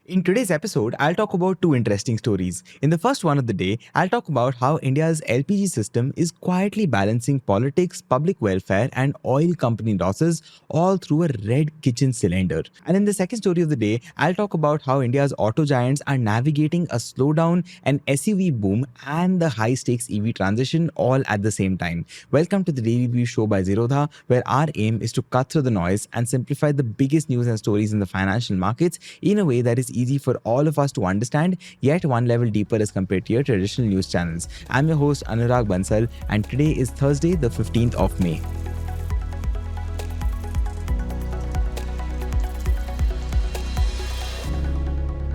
In today's episode, I'll talk about two interesting stories. In the first one of the day, I'll talk about how India's LPG system is quietly balancing politics, public welfare, and oil company losses all through a red kitchen cylinder. And in the second story of the day, I'll talk about how India's auto giants are navigating a slowdown, an SUV boom, and the high stakes EV transition all at the same time. Welcome to the Daily View show by Zerodha, where our aim is to cut through the noise and simplify the biggest news and stories in the financial markets in a way that is easy for all of us to understand, yet one level deeper as compared to your traditional news channels. I'm your host Anurag Bansal, and today is Thursday, the 15th of May.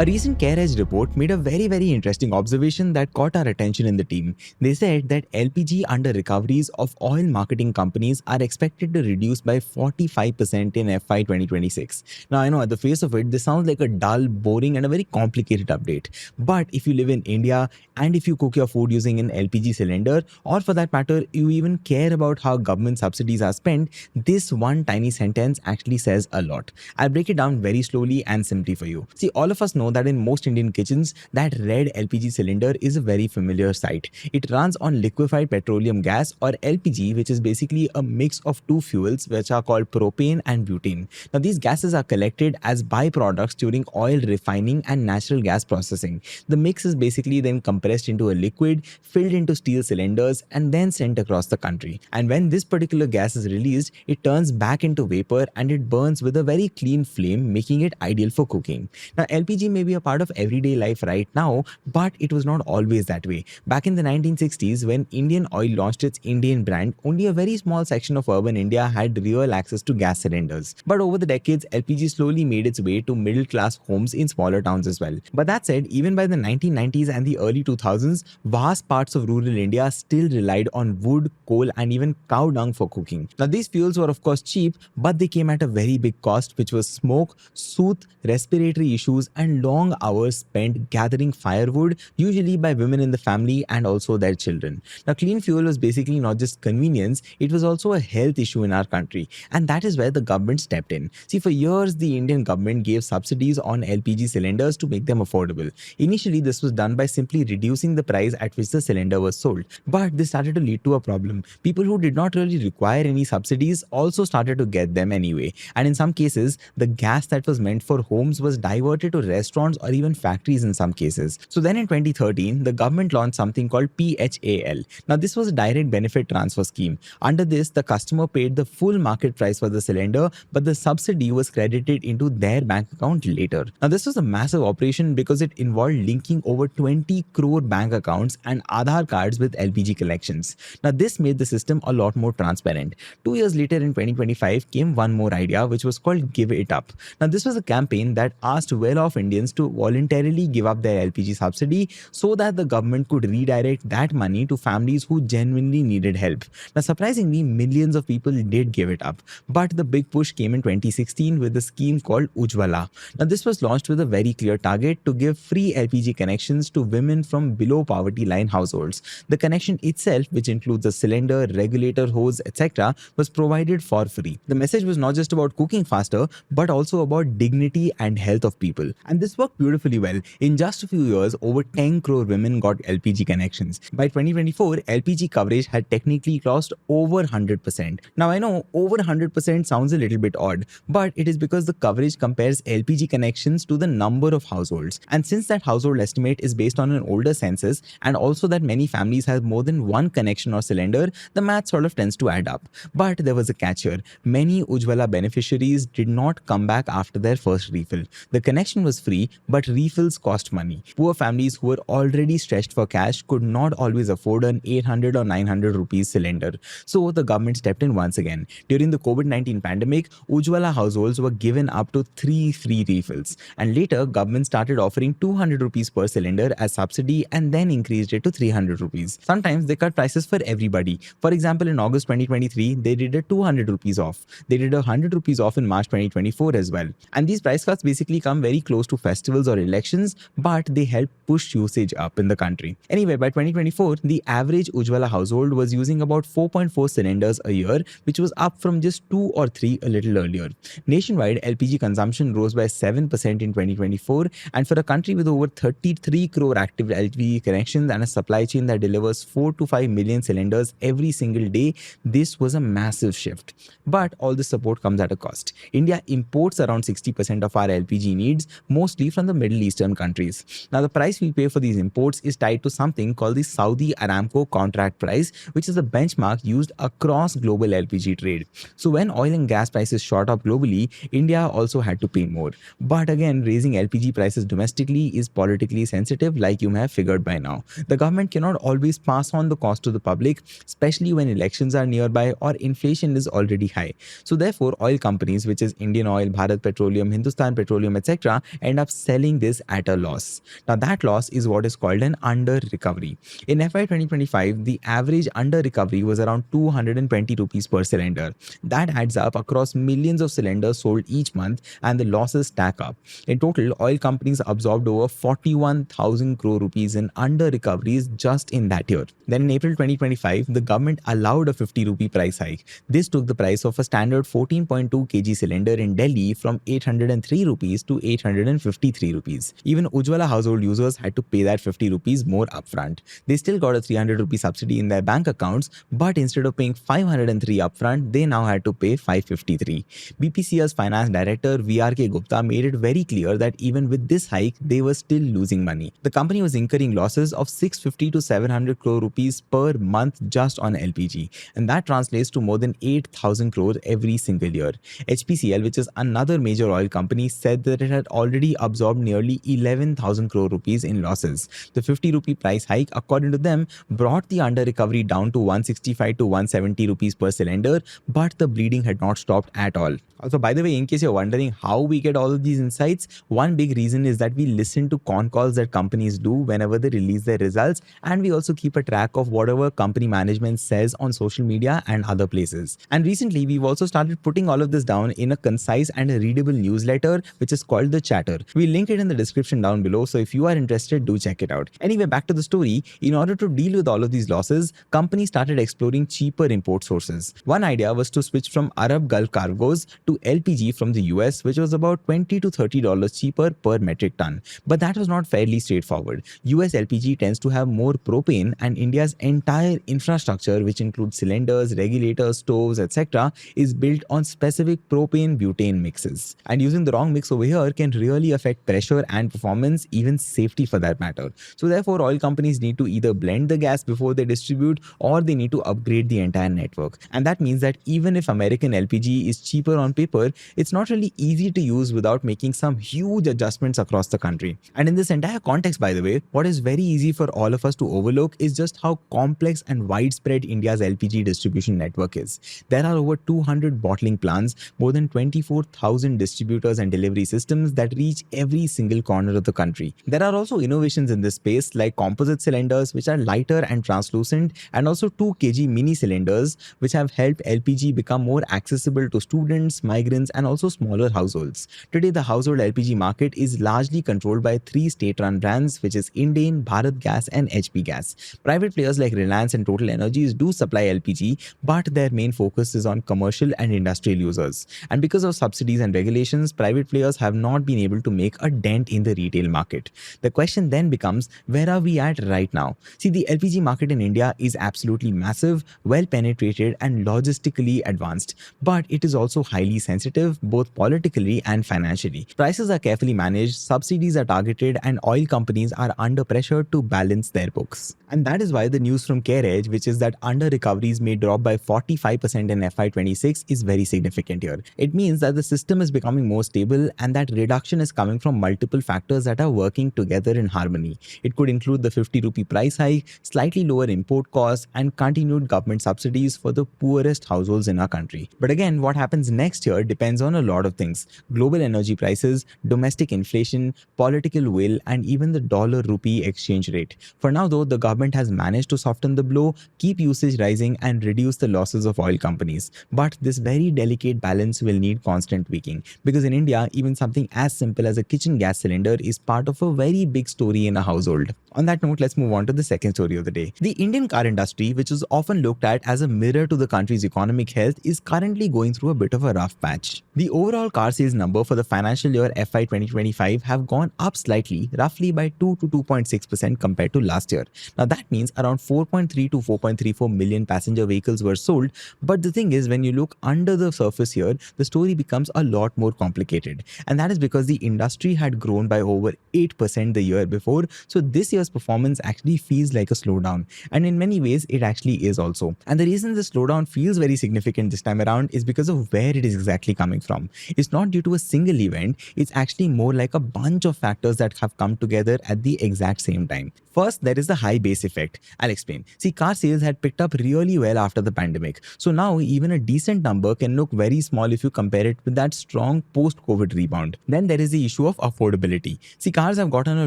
A recent CareEdge report made a very interesting observation that caught our attention in the team. They said that LPG under-recoveries of oil marketing companies are expected to reduce by 45% in FY 2026. Now, I know at the face of it, this sounds like a dull, boring and a very complicated update. But if you live in India and if you cook your food using an LPG cylinder, or for that matter, you even care about how government subsidies are spent, this one tiny sentence actually says a lot. I'll break it down very slowly and simply for you. See, all of us know that in most Indian kitchens, that red LPG cylinder is a very familiar sight. It runs on liquefied petroleum gas or LPG, which is basically a mix of two fuels which are called propane and butane. Now, these gases are collected as byproducts during oil refining and natural gas processing. The mix is basically then compressed into a liquid, filled into steel cylinders, and then sent across the country. And when this particular gas is released, it turns back into vapor and it burns with a very clean flame, making it ideal for cooking. Now, LPG may be a part of everyday life right now, but it was not always that way. Back in the 1960s, when Indian Oil launched its Indian brand, only a very small section of urban India had real access to gas cylinders. But over the decades, LPG slowly made its way to middle-class homes in smaller towns as well. But that said, even by the 1990s and the early 2000s, vast parts of rural India still relied on wood, coal, and even cow dung for cooking. Now, these fuels were of course cheap, but they came at a very big cost, which was smoke, soot, respiratory issues, and long hours spent gathering firewood, usually by women in the family and also their children. Now, clean fuel was basically not just convenience, it was also a health issue in our country, and that is where the government stepped in. See, for years, the Indian government gave subsidies on LPG cylinders to make them affordable. Initially, this was done by simply reducing the price at which the cylinder was sold, but this started to lead to a problem. People who did not really require any subsidies also started to get them anyway, and in some cases, the gas that was meant for homes was diverted to restaurants or even factories in some cases. So then in 2013, the government launched something called PHAL. Now, this was a direct benefit transfer scheme. Under this, the customer paid the full market price for the cylinder, but the subsidy was credited into their bank account later. Now, this was a massive operation because it involved linking over 20 crore bank accounts and Aadhaar cards with LPG collections. Now, this made the system a lot more transparent. 2 years later in 2025 came one more idea, which was called Give It Up. Now, this was a campaign that asked well-off Indians to voluntarily give up their LPG subsidy so that the government could redirect that money to families who genuinely needed help. Now, surprisingly, millions of people did give it up, but the big push came in 2016 with a scheme called Ujjwala. Now, this was launched with a very clear target to give free LPG connections to women from below poverty line households. The connection itself, which includes a cylinder, regulator, hose, etc., was provided for free. The message was not just about cooking faster, but also about dignity and health of people. And this worked beautifully well. In just a few years, over 10 crore women got LPG connections. By 2024, LPG coverage had technically crossed over 100%. Now, I know over 100% sounds a little bit odd, but it is because the coverage compares LPG connections to the number of households. And since that household estimate is based on an older census, and also that many families have more than one connection or cylinder, the math sort of tends to add up. But there was a catch here. Many Ujjwala beneficiaries did not come back after their first refill. The connection was free, but refills cost money. Poor families who were already stretched for cash could not always afford an 800 or 900 rupees cylinder. So the government stepped in once again. During the COVID-19 pandemic, Ujjwala households were given up to 3 free refills. And later, government started offering 200 rupees per cylinder as subsidy and then increased it to 300 rupees. Sometimes they cut prices for everybody. For example, in August 2023, they did a 200 rupees off. They did a 100 rupees off in March 2024 as well. And these price cuts basically come very close to festivals or elections, but they helped push usage up in the country. Anyway, by 2024, the average Ujjwala household was using about 4.4 cylinders a year, which was up from just 2 or 3 a little earlier. Nationwide, LPG consumption rose by 7% in 2024, and for a country with over 33 crore active LPG connections and a supply chain that delivers 4 to 5 million cylinders every single day, this was a massive shift. But all this support comes at a cost. India imports around 60% of our LPG needs, mostly from the Middle Eastern countries. Now, the price we pay for these imports is tied to something called the Saudi Aramco contract price, which is a benchmark used across global LPG trade. So when oil and gas prices shot up globally, India also had to pay more. But again, raising LPG prices domestically is politically sensitive, like you may have figured by now. The government cannot always pass on the cost to the public, especially when elections are nearby or inflation is already high. So therefore, oil companies, which is Indian Oil, Bharat Petroleum, Hindustan Petroleum, etc., end up selling this at a loss. Now that loss is what is called an under-recovery. In FY 2025, the average under-recovery was around 220 rupees per cylinder. That adds up across millions of cylinders sold each month, and the losses stack up. In total, oil companies absorbed over 41,000 crore rupees in under-recoveries just in that year. Then in April 2025, the government allowed a 50 rupee price hike. This took the price of a standard 14.2 kg cylinder in Delhi from 803 rupees to 853 rupees. Even Ujjwala household users had to pay that 50 rupees more upfront. They still got a 300 rupee subsidy in their bank accounts, but instead of paying 503 upfront, they now had to pay 553. BPCL's finance director VRK Gupta made it very clear that even with this hike, they were still losing money. The company was incurring losses of 650 to 700 crore rupees per month just on LPG, and that translates to more than 8,000 crore every single year. HPCL, which is another major oil company, said that it had already absorbed nearly 11,000 crore rupees in losses. The 50 rupee price hike, according to them, brought the under recovery down to 165 to 170 rupees per cylinder, but the bleeding had not stopped at all. Also, by the way, in case you're wondering how we get all of these insights, one big reason is that we listen to con calls that companies do whenever they release their results, and we also keep a track of whatever company management says on social media and other places. And recently, we've also started putting all of this down in a concise and a readable newsletter, which is called The Chatter. We'll link it in the description down below, so if you are interested, do check it out. Anyway, back to the story. In order to deal with all of these losses, companies started exploring cheaper import sources. One idea was to switch from Arab Gulf cargoes to LPG from the US, which was about $20 to $30 cheaper per metric ton. But that was not fairly straightforward. US LPG tends to have more propane, and India's entire infrastructure, which includes cylinders, regulators, stoves, etc., is built on specific propane-butane mixes. And using the wrong mix over here can really affect pressure and performance, even safety for that matter. So therefore, oil companies need to either blend the gas before they distribute, or they need to upgrade the entire network. And that means that even if American LPG is cheaper on paper, it's not really easy to use without making some huge adjustments across the country. And in this entire context, by the way, what is very easy for all of us to overlook is just how complex and widespread India's LPG distribution network is. There are over 200 bottling plants, more than 24,000 distributors and delivery systems that reach every single corner of the country. There are also innovations in this space like composite cylinders, which are lighter and translucent, and also 2 kg mini cylinders, which have helped LPG become more accessible to students, migrants, and also smaller households. Today, the household LPG market is largely controlled by 3 state-run brands, which is Indian, Bharat Gas, and HP Gas. Private players like Reliance and Total Energies do supply LPG, but their main focus is on commercial and industrial users. And because of subsidies and regulations, private players have not been able to make a dent in the retail market. The question then becomes, where are we at right now? See, the LPG market in India is absolutely massive, well penetrated, and logistically advanced, but it is also highly sensitive, both politically and financially. Prices are carefully managed, subsidies are targeted, and oil companies are under pressure to balance their books. And that is why the news from CareEdge, which is that under recoveries may drop by 45% in FY26, is very significant here. It means that the system is becoming more stable, and that reduction is coming from multiple factors that are working together in harmony. It could include the 50 rupee price hike, slightly lower import costs, and continued government subsidies for the poorest households in our country. But again, what happens next year depends on a lot of things: global energy prices, domestic inflation, political will, and even the dollar-rupee exchange rate. For now though, the government has managed to soften the blow, keep usage rising, and reduce the losses of oil companies. But this very delicate balance will need constant tweaking, because in India, even something as simple as as a kitchen gas cylinder is part of a very big story in a household. On that note, let's move on to the second story of the day. The Indian car industry, which is often looked at as a mirror to the country's economic health, is currently going through a bit of a rough patch. The overall car sales number for the financial year FY 2025 have gone up slightly, roughly by 2 to 2.6% compared to last year. Now that means around 4.3 to 4.34 million passenger vehicles were sold, but the thing is, when you look under the surface here, the story becomes a lot more complicated. And that is because the industry had grown by over 8% the year before, so this year's performance actually feels like a slowdown. And in many ways, it actually is also. And the reason the slowdown feels very significant this time around is because of where it is exactly coming from. It's not due to a single event, it's actually more like a bunch of factors that have come together at the exact same time. First, there is the high base effect. I'll explain. See, car sales had picked up really well after the pandemic. So now even a decent number can look very small if you compare it with that strong post-COVID rebound. Then there is the issue of affordability. See, cars have gotten a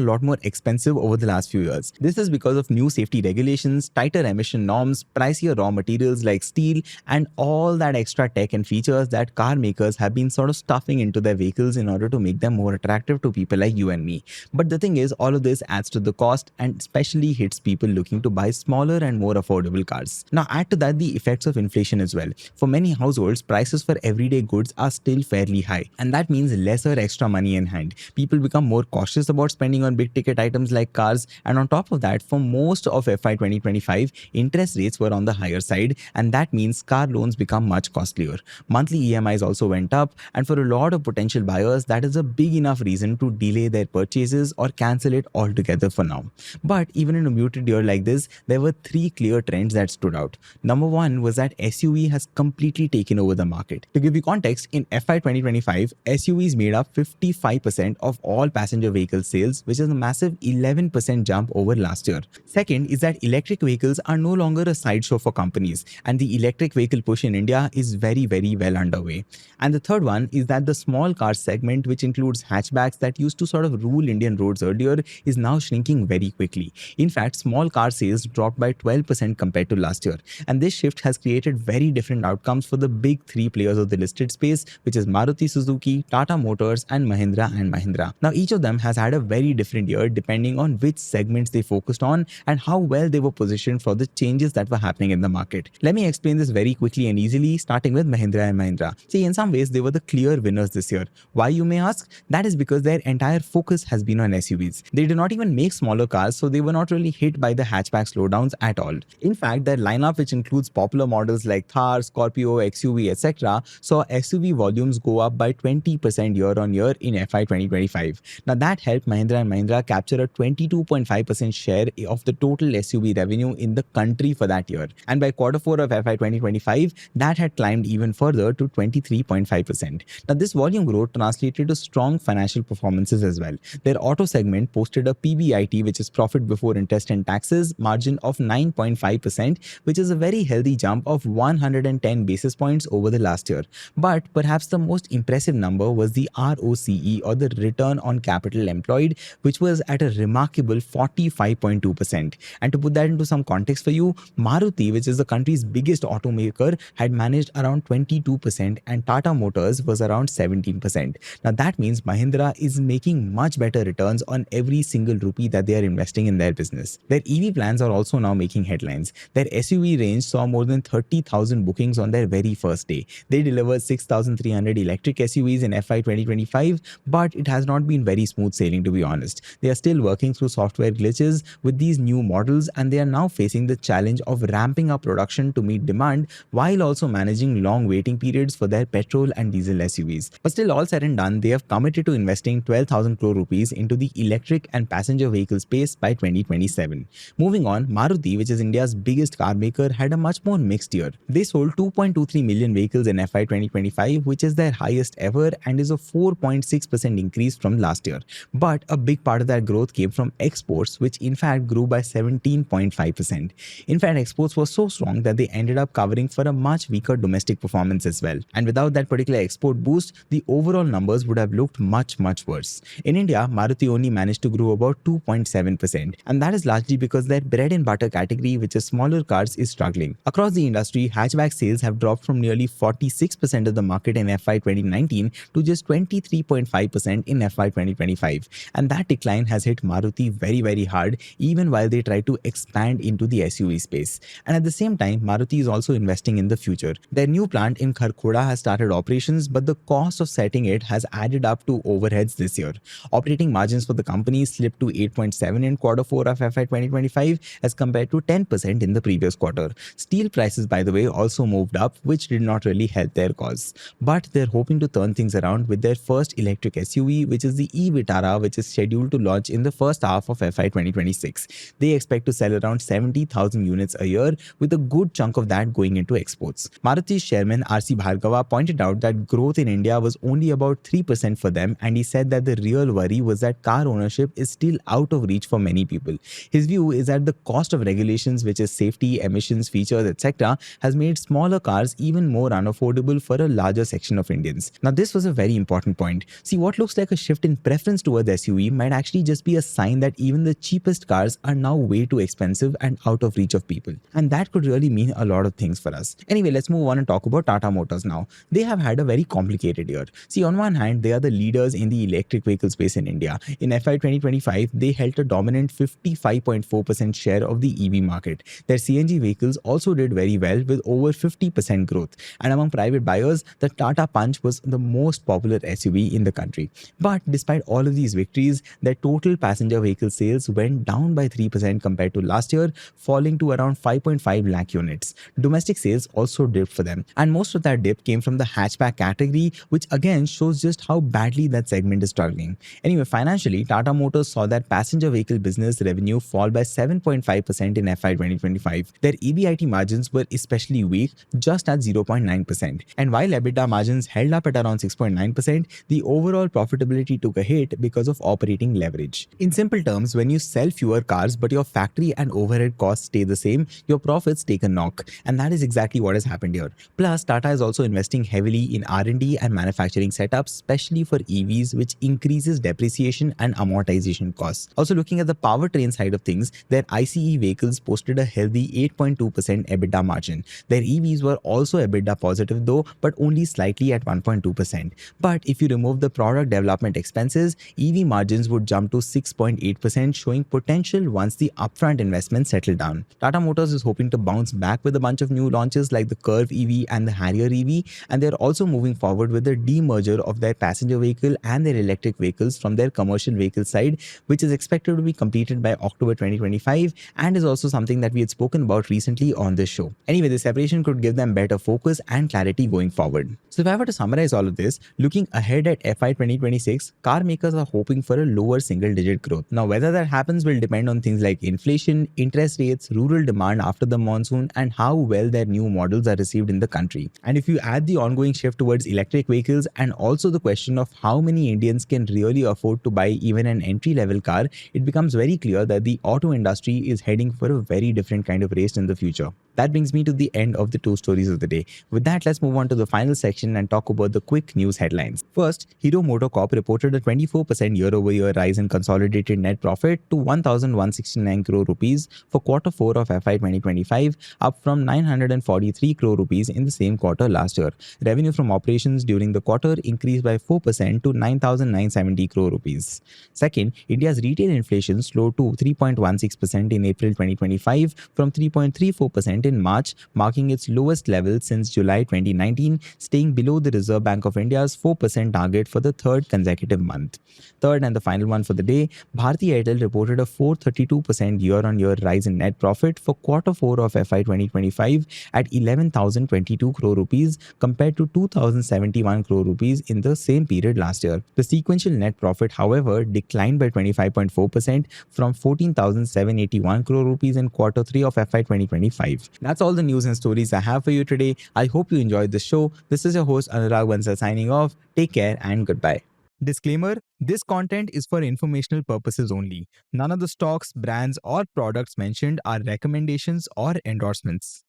lot more expensive over the last few years. This is because of new safety regulations, tighter emission norms, pricier raw materials like steel, and all that extra tech and features that car makers have been sort of stuffing into their vehicles in order to make them more attractive to people like you and me. But the thing is, all of this adds to the cost and especially hits people looking to buy smaller and more affordable cars. Now add to that the effects of inflation as well. For many households, prices for everyday goods are still fairly high, and that means lesser extra money in hand. People become more cautious about spending on big ticket items like cars, and on top of that, for most of FY 2025, interest rates were on the higher side, and that means car loans become much costlier. Monthly EMIs also went up, and for a lot of potential buyers, that is a big enough reason to delay their purchases or cancel it altogether for now. But even in a muted year like this, there were three clear trends that stood out. Number one was that SUV has completely taken over the market. To give you context, in FY 2025, SUVs made up 55% of all passenger vehicle sales, which is a massive 11% jump over last year. Second is that electric vehicles are no longer a sideshow for companies, and the electric vehicle push in India is very, very well underway. And the third one is that the small car segment, which includes hatchbacks that used to sort of rule Indian roads earlier, is now shrinking very quickly. In fact, small car sales dropped by 12% compared to last year. And this shift has created very different outcomes for the big three players of the listed space, which is Maruti Suzuki, Tata Motors, and Mahindra. Now, each of them has had a very different year depending on which segments they focused on and how well they were positioned for the changes that were happening in the market. Let me explain this very quickly and easily, starting with Mahindra. See, in some ways, they were the clear winners this year. Why, you may ask? That is because their entire focus has been on SUVs. They do not even make smaller cars, so they were not really hit by the hatchback slowdowns at all. In fact, their lineup, which includes popular models like Thar, Scorpio, XUV, etc., saw SUV volumes go up by 20% year on year in FY 2025. Now that helped Mahindra capture a 22.5% share of the total SUV revenue in the country for that year. And by quarter 4 of FY 2025, that had climbed even further to 23.5%. Now this volume growth translated to strong financial performances as well. Their auto segment posted a PBIT, which is profit before interest and taxes, margin of 9.5%, which is a very healthy jump of 110 basis points over the last year. But perhaps the most impressive number was the ROCE, or the return on capital employed, which was at a remarkable 45.2%. And to put that into some context for you, Maruti, which is the country's biggest automaker, had managed around 22%, and Tata Motors was around 17%. Now that means Mahindra is making much better returns on every single rupee that they are investing in their business. Their EV plans are also now making headlines. Their SUV range saw more than 30,000 bookings on their very first day. They delivered 6,300 electric SUVs in FY 2025, but it has not been very smooth sailing, to be honest. They are still working through software glitches with these new models, and they are now facing the challenge of ramping up production to meet demand while also managing long waiting periods for their petrol and diesel SUVs. But still, all said and done, they have committed to investing 12,000 crore rupees into the electric and passenger vehicle space by 2027. Moving on, Maruti, which is India's biggest car maker, had a much more mixed year. They sold 2.23 million vehicles in FY 2025, which is their highest ever and is a 4.6% increase from last year. But a big part of that growth came from exports, which in fact grew by 17.5%. In fact, exports were so strong that they ended up covering for a much weaker domestic performance as well. And without that particular export boost, the overall numbers would have looked much worse. In India, Maruti only managed to grow about 2.7%, and that is largely because their bread and butter category, which is smaller cars, is struggling. Across the industry, hatchback sales have dropped from nearly 46% of the market in FY 2019 to just 23.5% in FY 2025, and that decline has hit Maruti very hard, even while they try to expand into the SUV space. And at the same time, Maruti is also investing in the future. Their new plant in Kharkhoda has started operations, but the cost of setting it has added up to overheads this year. Operating margins for the company slipped to 8.7 in quarter 4 of FY 2025 as compared to 10% in the previous quarter. Steel prices, by the way, also moved up, which did not really help their cause. But they're hoping to turn things around with their first electric SUV, which is the e-Vitara, which is scheduled to launch in the first half of FY 2026. They expect to sell around 70,000 units a year, with a good chunk of that going into exports. Maruti's chairman R.C. Bhargava pointed out that growth in India was only about 3% for them, and he said that the real worry was that car ownership is still out of reach for many people. His view is that the cost of regulations, which is safety, emissions, features, etc., has made smaller cars even more unaffordable for a larger section of Indians. Now, this was a very important point. See, what looks like a shift in preference towards SUV might actually just be a sign that even the cheapest cars are now way too expensive and out of reach of people. And that could really mean a lot of things for us. Anyway, let's move on and talk about Tata Motors now. They have had a very complicated year. See, on one hand, they are the leaders in the electric vehicle space in India. In FY 2025, they held a dominant 55.4% share of the EV market. Their CNG vehicles also did very well with over 50% growth. And among private buyers, the Tata Punch was the most popular SUV in the country. But despite all of these victories, their total passenger vehicle sales went down by 3% compared to last year, falling to around 5.5 lakh units. Domestic sales also dipped for them, and most of that dip came from the hatchback category, which again shows just how badly that segment is struggling. Anyway, financially, Tata Motors saw their passenger vehicle business revenue fall by 7.5% in FY 2025. Their EBIT margins were especially weak, just at 0.9%. And while EBITDA margins held up at around 6.9%, the overall profitability took a hit because of operating leverage. In simple terms, when you sell fewer cars but your factory and overhead costs stay the same, your profits take a knock. And that is exactly what has happened here. Plus, Tata is also investing heavily in R&D and manufacturing setups, especially for EVs, which increases depreciation and amortization costs. Also, looking at the powertrain side of things, their ICE vehicles posted a healthy 8.2% EBITDA margin. Their EVs were also EBITDA positive though, but only slightly at 1.2%. But if you remove the product development expenses, EV margins would jump to 6.8%, showing potential once the upfront investment settle down. Tata Motors is hoping to bounce back with a bunch of new launches like the Curve EV and the Harrier EV, and they're also moving forward with the demerger of their passenger vehicle and their electric vehicles from their commercial vehicle side, which is expected to be completed by October 2025, and is also something that we had spoken about recently on this show. Anyway, the separation could give them better focus and clarity going forward. So if I were to summarize all of this, looking ahead at FY 2026, car makers are hoping for a lower single-digit growth. Now, whether that happens will depend on things like inflation, interest rates, rural demand after the monsoon, and how well their new models are received in the country. And if you add the ongoing shift towards electric vehicles and also the question of how many Indians can really afford to buy even an entry-level car, it becomes very clear that the auto industry is heading for a very different kind of race in the future. That brings me to the end of the two stories of the day. With that, let's move on to the final section and talk about the quick news headlines. First, Hero MotoCorp reported a 24% year-over-year rise in consolidated net profit to 1,169 crore rupees for quarter 4 of FY 2025, up from 943 crore rupees in the same quarter last year. Revenue from operations during the quarter increased by 4% to 9,970 crore rupees. Second, India's retail inflation slowed to 3.16% in April 2025 from 3.34% in March, marking its lowest level since July 2019, staying below the Reserve Bank of India's 4% target for the third consecutive month. Third and the final one for the day, Bharti Airtel reported a 432% year-on-year rise in net profit for quarter 4 of FY 2025 at 11,022 crore rupees compared to 2,071 crore rupees in the same period last year. The sequential net profit, however, declined by 25.4% from 14,781 crore rupees in quarter 3 of FY 2025. That's all the news and stories I have for you today. I hope you enjoyed the show. This is your host Anurag Bansal signing off. Take care and goodbye. Disclaimer: this content is for informational purposes only. None of the stocks, brands, or products mentioned are recommendations or endorsements.